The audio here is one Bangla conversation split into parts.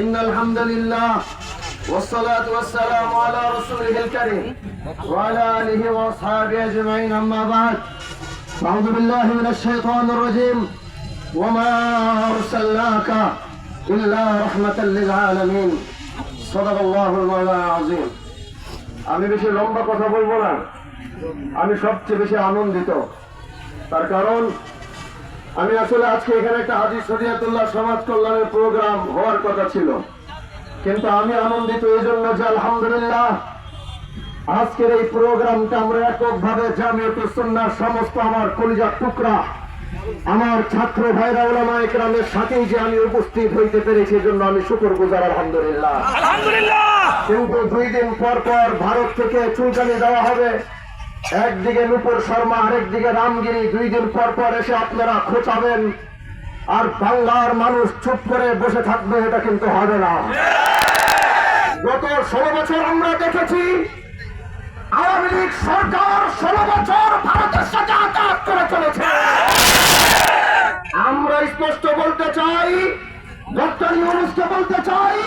إن الحمد لله والصلاة والسلام على رسوله الكريم وعلى آله وأصحابه أجمعين أما بعد أعوذ بالله من الشيطان الرجيم وما أرسلناك إلا رحمة للعالمين صدق الله المولى العظيم আমি বেশি লম্বা কথা বলবো না আমি সবচেয়ে বেশি আনন্দিত তার কারণ আমি আসলে আজকে এখানে একটা হাজী শরীয়তুল্লাহ সমাজ কল্যাণের প্রোগ্রাম হওয়ার কথা ছিল কিন্তু আমি আনন্দিত এইজন্য যে আলহামদুলিল্লাহ আজকের এই প্রোগ্রামটা আমরা এককভাবে জামিয়াতুস সুন্নাহর সমস্ত আমার কলিজার টুকরা আমার ছাত্র ভাইরা উলামায়ে কেরামের সাথেই যে আমি উপস্থিত হইতে পেরেছি এজন্য আমি শুকরগুজার আলহামদুলিল্লাহ আলহামদুলিল্লাহ। কিন্তু 2 দিন পর পর ভারত থেকে চুলকানি দেওয়া হবে, একদিকে নূপুর শর্মা আরেকদিকে রামগিরি, 2 দিন পর পর এসে আপনারা খোঁচাবেন আর বাংলার মানুষ চুপ করে বসে থাকবে, এটা কিন্তু হবে না। গত 16 বছর আমরা দেখেছি আওয়ামী লীগ সরকার 16 বছর ভারতের সাথে আঘাত করে চলেছে। আমরা স্পষ্ট বলতে চাই, ডক্টর ইউনূসকে বলতে চাই,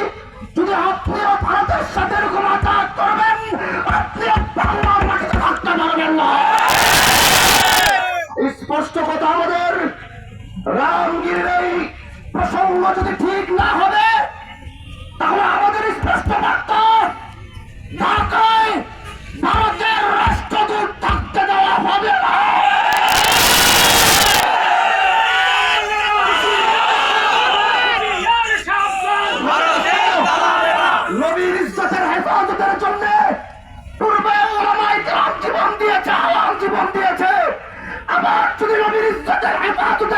যদি আপনিও ভারতের সাথে এরকম আঘাত করবেন আপনিও বাংলার মাটিতে থাকতে পারবেন না। স্পষ্ট কথা আমাদের, রামগিরির এই প্রসঙ্গ যদি ঠিক না হবে তাহলে আমাদের স্পষ্ট বার্তা, ঢাকায় ভারতের রাষ্ট্রদূত থাকতে দেওয়া হবে না। নবীর ইজ্জতের হেফাজতের জন্য পূর্বে উলামায়ে কেরাম জীবন দিয়েছে, আওয়াম জীবন দিয়েছে, আবার যদি নবীর ইজ্জতের হেফাজতে